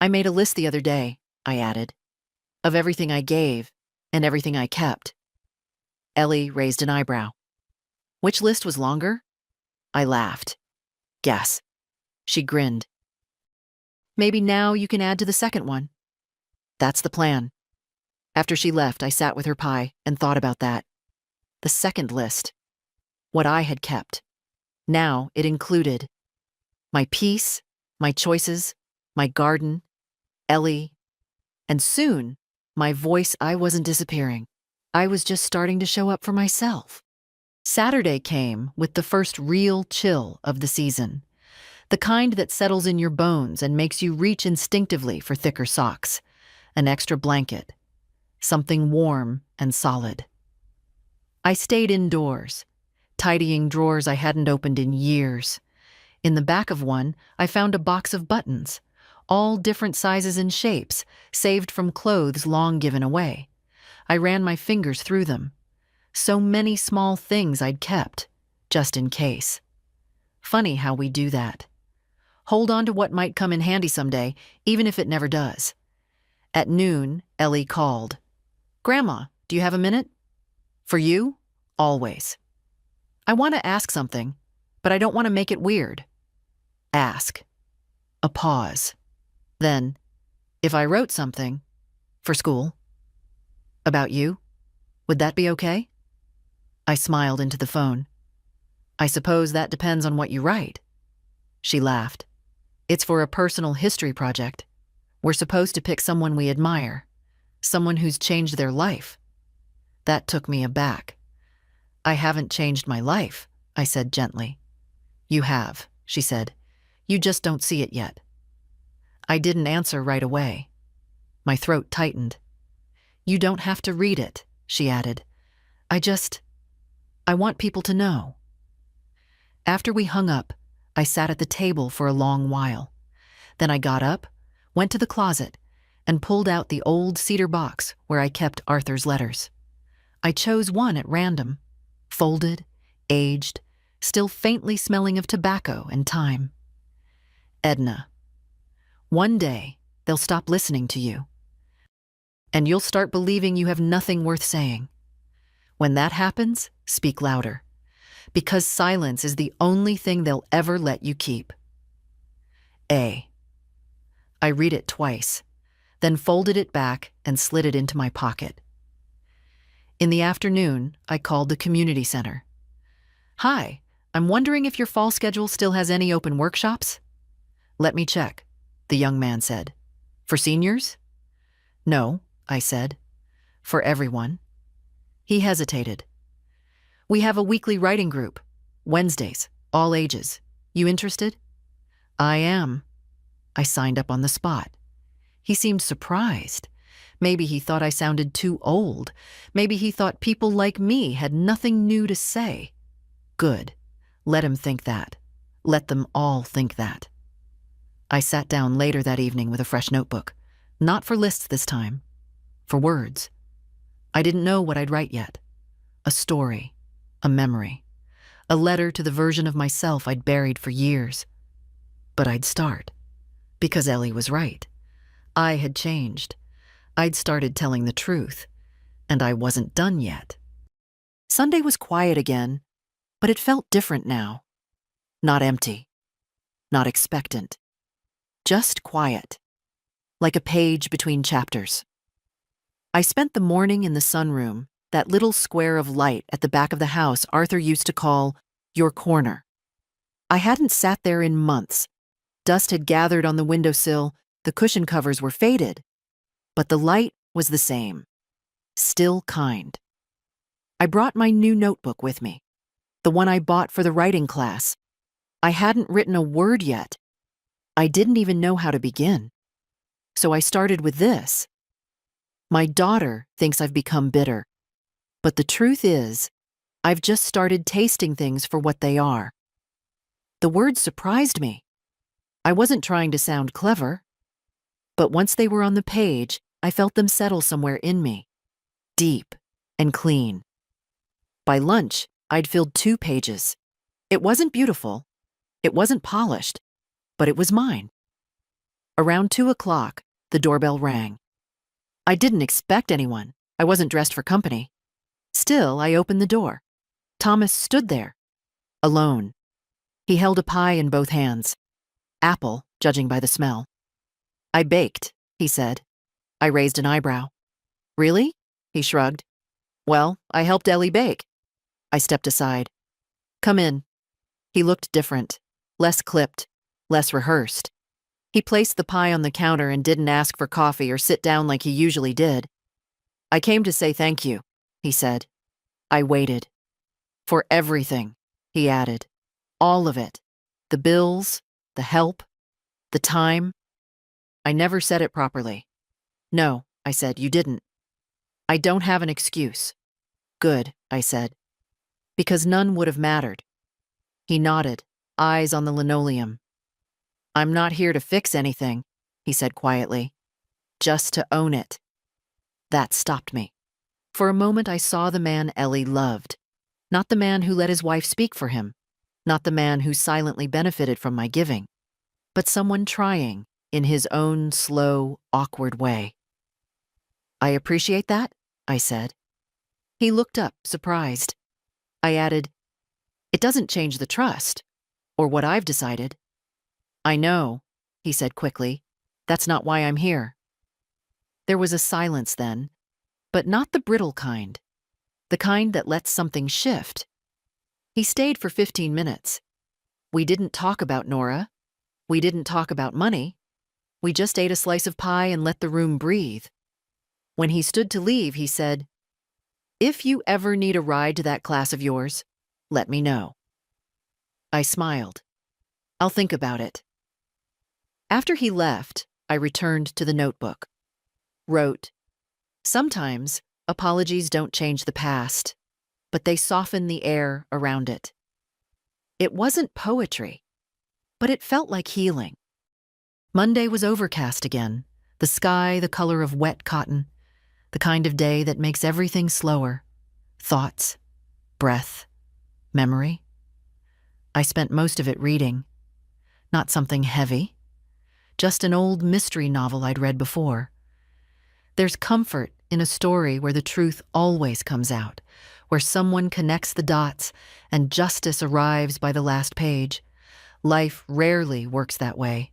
"I made a list the other day," I added, "of everything I gave and everything I kept." Ellie raised an eyebrow. "Which list was longer?" I laughed. "Guess." She grinned. "Maybe now you can add to the second one." "That's the plan." After she left, I sat with her pie and thought about that. The second list. What I had kept. Now it included my peace, my choices, my garden, Ellie, and soon, my voice. I wasn't disappearing. I was just starting to show up for myself. Saturday came with the first real chill of the season. The kind that settles in your bones and makes you reach instinctively for thicker socks, an extra blanket, something warm and solid. I stayed indoors, tidying drawers I hadn't opened in years. In the back of one, I found a box of buttons, all different sizes and shapes, saved from clothes long given away. I ran my fingers through them. So many small things I'd kept, just in case. Funny how we do that. Hold on to what might come in handy someday, even if it never does. At noon, Ellie called. "Grandma, do you have a minute?" "For you? Always." "I want to ask something, but I don't want to make it weird." "Ask." A pause. Then, "If I wrote something, for school, about you, would that be okay?" I smiled into the phone. "I suppose that depends on what you write." She laughed. "It's for a personal history project. We're supposed to pick someone we admire, someone who's changed their life." That took me aback. "I haven't changed my life," I said gently. "You have," she said. "You just don't see it yet." I didn't answer right away. My throat tightened. "You don't have to read it," she added. I want people to know." After we hung up, I sat at the table for a long while. Then I got up, went to the closet, and pulled out the old cedar box where I kept Arthur's letters. I chose one at random, folded, aged, still faintly smelling of tobacco and thyme. Edna. One day, they'll stop listening to you, and you'll start believing you have nothing worth saying. When that happens, speak louder, because silence is the only thing they'll ever let you keep. A. I read it twice, then folded it back and slid it into my pocket. In the afternoon, I called the community center. Hi, I'm wondering if your fall schedule still has any open workshops? Let me check, the young man said. For seniors? No, I said. For everyone. He hesitated. We have a weekly writing group. Wednesdays, all ages. You interested? I am. I signed up on the spot. He seemed surprised. Maybe he thought I sounded too old. Maybe he thought people like me had nothing new to say. Good. Let him think that. Let them all think that. I sat down later that evening with a fresh notebook. Not for lists this time. For words. I didn't know what I'd write yet. A story. A memory. A letter to the version of myself I'd buried for years. But I'd start. Because Ellie was right. I had changed. I'd started telling the truth. And I wasn't done yet. Sunday was quiet again, but it felt different now. Not empty. Not expectant. Just quiet. Like a page between chapters. I spent the morning in the sunroom, that little square of light at the back of the house Arthur used to call your corner. I hadn't sat there in months. Dust had gathered on the windowsill, the cushion covers were faded. But the light was the same. Still kind. I brought my new notebook with me. The one I bought for the writing class. I hadn't written a word yet. I didn't even know how to begin. So I started with this. My daughter thinks I've become bitter. But the truth is, I've just started tasting things for what they are. The words surprised me. I wasn't trying to sound clever. But once they were on the page, I felt them settle somewhere in me. Deep and clean. By lunch, I'd filled 2 pages. It wasn't beautiful. It wasn't polished. But it was mine. Around 2 o'clock, the doorbell rang. I didn't expect anyone. I wasn't dressed for company. Still, I opened the door. Thomas stood there, alone. He held a pie in both hands. Apple, judging by the smell. I baked, he said. I raised an eyebrow. Really? He shrugged. Well, I helped Ellie bake. I stepped aside. Come in. He looked different, less clipped, less rehearsed. He placed the pie on the counter and didn't ask for coffee or sit down like he usually did. I came to say thank you, he said. I waited. For everything, he added. All of it. The bills, the help, the time. I never said it properly. No, I said, you didn't. I don't have an excuse. Good, I said. Because none would have mattered. He nodded, eyes on the linoleum. I'm not here to fix anything, he said quietly. Just to own it. That stopped me. For a moment I saw the man Ellie loved. Not the man who let his wife speak for him. Not the man who silently benefited from my giving. But someone trying, in his own slow, awkward way. I appreciate that, I said. He looked up, surprised. I added, it doesn't change the trust, or what I've decided. I know, he said quickly. That's not why I'm here. There was a silence then, but not the brittle kind. The kind that lets something shift. He stayed for 15 minutes. We didn't talk about Nora. We didn't talk about money. We just ate a slice of pie and let the room breathe. When he stood to leave, he said, if you ever need a ride to that class of yours, let me know. I smiled. I'll think about it. After he left, I returned to the notebook. Wrote, sometimes apologies don't change the past, but they soften the air around it. It wasn't poetry, but it felt like healing. Monday was overcast again, the sky the color of wet cotton, the kind of day that makes everything slower. Thoughts, breath, memory. I spent most of it reading. Not something heavy. just an old mystery novel I'd read before. There's comfort in a story where the truth always comes out, where someone connects the dots and justice arrives by the last page. Life rarely works that way.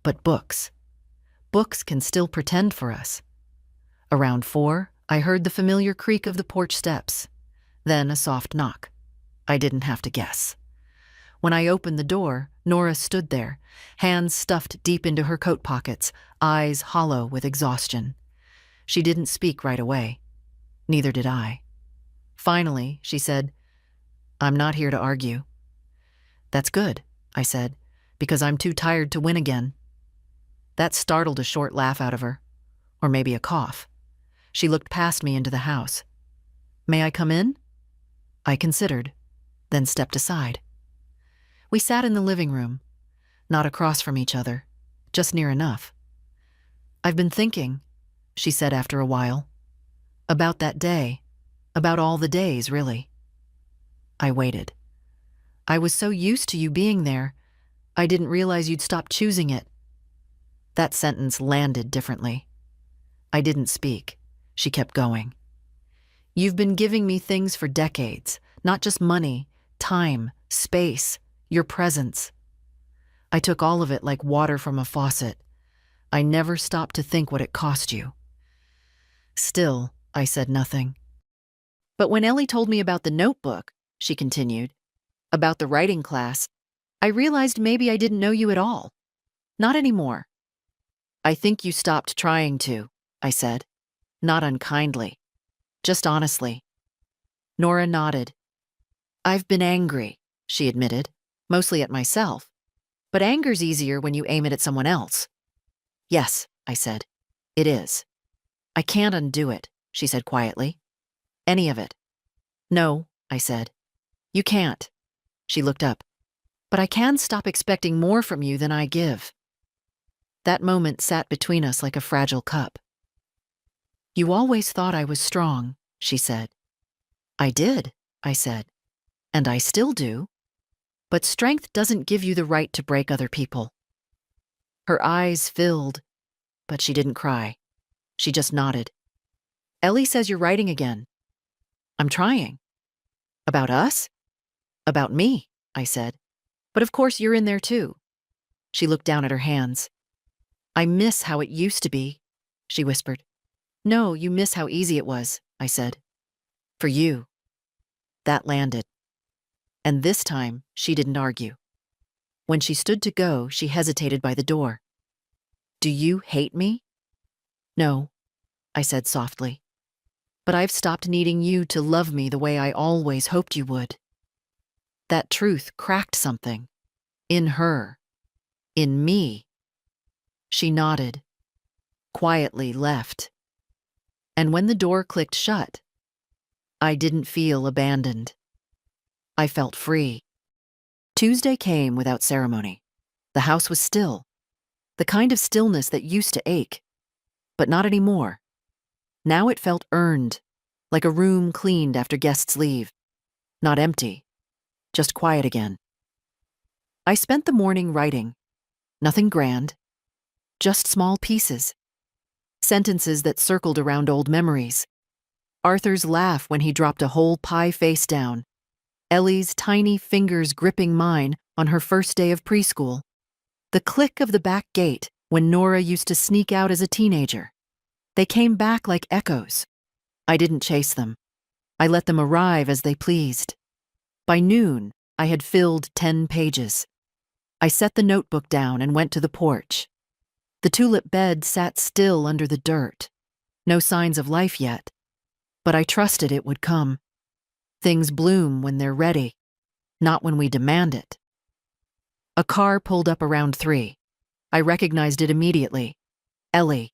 But books can still pretend for us. Around 4, I heard the familiar creak of the porch steps, then a soft knock. I didn't have to guess. When I opened the door, Nora stood there, hands stuffed deep into her coat pockets, eyes hollow with exhaustion. She didn't speak right away. Neither did I. Finally, she said, "I'm not here to argue." "That's good," I said, "because I'm too tired to win again." That startled a short laugh out of her, or maybe a cough. She looked past me into the house. "May I come in?" I considered, then stepped aside. We sat in the living room, not across from each other, just near enough. "I've been thinking," she said after a while, "about that day, about all the days, really." I waited. "I was so used to you being there, I didn't realize you'd stopped choosing it." That sentence landed differently. I didn't speak. She kept going. "You've been giving me things for decades, not just money, time, space, your presence." I took all of it like water from a faucet. I never stopped to think what it cost you. Still, I said nothing. "But when Ellie told me about the notebook," she continued, "about the writing class, I realized maybe I didn't know you at all. Not anymore." "I think you stopped trying to," I said, not unkindly, just honestly. Nora nodded. "I've been angry," she admitted, "mostly at myself. But anger's easier when you aim it at someone else." "Yes," I said, "it is." "I can't undo it," she said quietly. "Any of it." "No," I said. "You can't." She looked up. "But I can stop expecting more from you than I give." That moment sat between us like a fragile cup. "You always thought I was strong," she said. "I did," I said. "And I still do. But strength doesn't give you the right to break other people." Her eyes filled, but she didn't cry. She just nodded. "Ellie says you're writing again." "I'm trying." "About us?" "About me," I said. "But of course you're in there too." She looked down at her hands. "I miss how it used to be," she whispered. "No, you miss how easy it was," I said. "For you." That landed. And this time, she didn't argue. When she stood to go, she hesitated by the door. "Do you hate me?" "No," I said softly. "But I've stopped needing you to love me the way I always hoped you would." That truth cracked something. In her. In me. She nodded. Quietly left. And when the door clicked shut, I didn't feel abandoned. I felt free. Tuesday came without ceremony. The house was still. The kind of stillness that used to ache. But not anymore. Now it felt earned, like a room cleaned after guests leave. Not empty, just quiet again. I spent the morning writing. Nothing grand. Just small pieces. Sentences that circled around old memories. Arthur's laugh when he dropped a whole pie face down. Ellie's tiny fingers gripping mine on her first day of preschool. The click of the back gate when Nora used to sneak out as a teenager. They came back like echoes. I didn't chase them. I let them arrive as they pleased. By noon, I had filled 10 pages. I set the notebook down and went to the porch. The tulip bed sat still under the dirt. No signs of life yet. But I trusted it would come. Things bloom when they're ready, not when we demand it. A car pulled up around 3. I recognized it immediately. Ellie.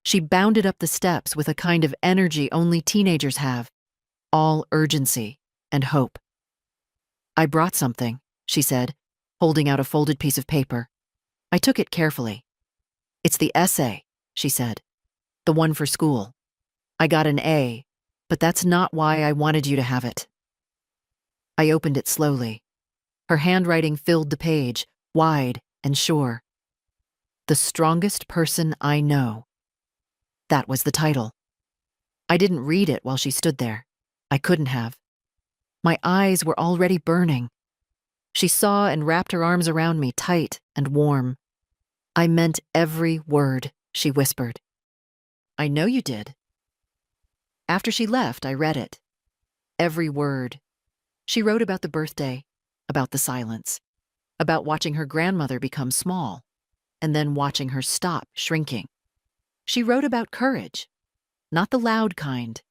She bounded up the steps with a kind of energy only teenagers have. All urgency and hope. "I brought something," she said, holding out a folded piece of paper. I took it carefully. "It's the essay," she said. "The one for school. I got an A, but that's not why I wanted you to have it." I opened it slowly. Her handwriting filled the page, wide and sure. The Strongest Person I Know. That was the title. I didn't read it while she stood there. I couldn't have. My eyes were already burning. She saw and wrapped her arms around me tight and warm. I meant every word, she whispered. I know you did. After she left, I read it. Every word. She wrote about the birthday, about the silence, about watching her grandmother become small, and then watching her stop shrinking. She wrote about courage, not the loud kind,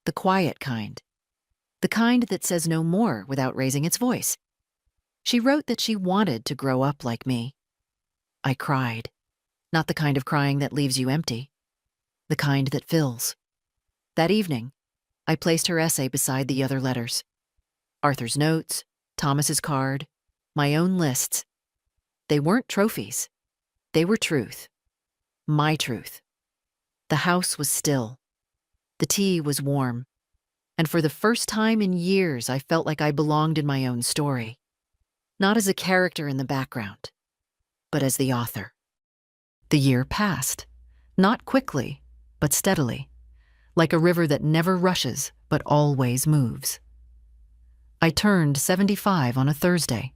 the quiet kind, the kind that says no more without raising its voice. She wrote that she wanted to grow up like me. I cried, not the kind of crying that leaves you empty, the kind that fills. That evening, I placed her essay beside the other letters. Arthur's notes, Thomas's card, my own lists. They weren't trophies. They were truth. My truth. The house was still. The tea was warm. And for the first time in years, I felt like I belonged in my own story. Not as a character in the background, but as the author. The year passed. Not quickly, but steadily. Like a river that never rushes, but always moves. I turned 75 on a Thursday.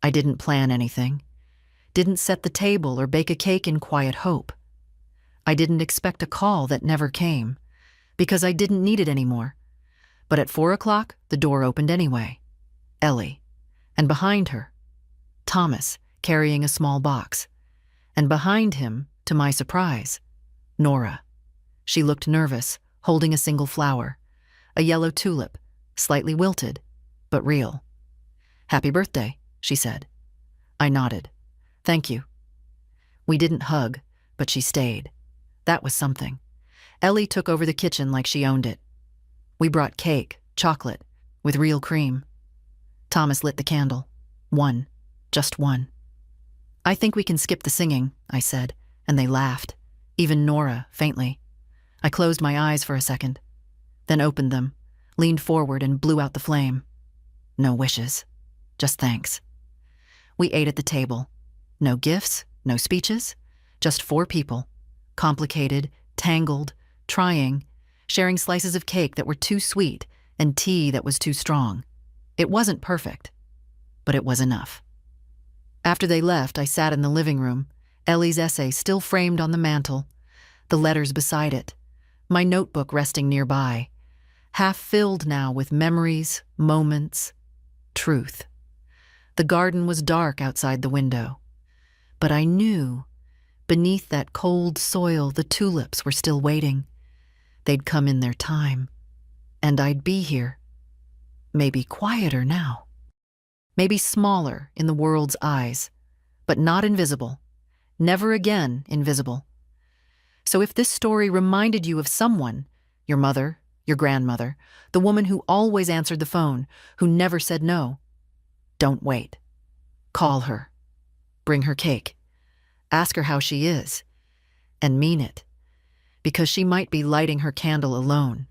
I didn't plan anything, didn't set the table or bake a cake in quiet hope. I didn't expect a call that never came, because I didn't need it anymore. But at 4 o'clock, the door opened anyway. Ellie, and behind her, Thomas carrying a small box, and behind him, to my surprise, Nora. She looked nervous, holding a single flower, a yellow tulip, slightly wilted, but real. Happy birthday, she said. I nodded. Thank you. We didn't hug, but she stayed. That was something. Ellie took over the kitchen like she owned it. We brought cake, chocolate, with real cream. Thomas lit the candle. One. Just one. I think we can skip the singing, I said, and they laughed. Even Nora, faintly. I closed my eyes for a second, then opened them, leaned forward and blew out the flame. No wishes. Just thanks. We ate at the table. No gifts, no speeches. Just 4 people. Complicated, tangled, trying, sharing slices of cake that were too sweet and tea that was too strong. It wasn't perfect, but it was enough. After they left, I sat in the living room, Ellie's essay still framed on the mantel, the letters beside it, my notebook resting nearby, half filled now with memories, moments, truth. The garden was dark outside the window, but I knew beneath that cold soil the tulips were still waiting. They'd come in their time, and I'd be here. Maybe quieter now. Maybe smaller in the world's eyes, but not invisible. Never again invisible. So if this story reminded you of someone, your mother, your grandmother, the woman who always answered the phone, who never said no, don't wait. Call her. Bring her cake. Ask her how she is. And mean it. Because she might be lighting her candle alone.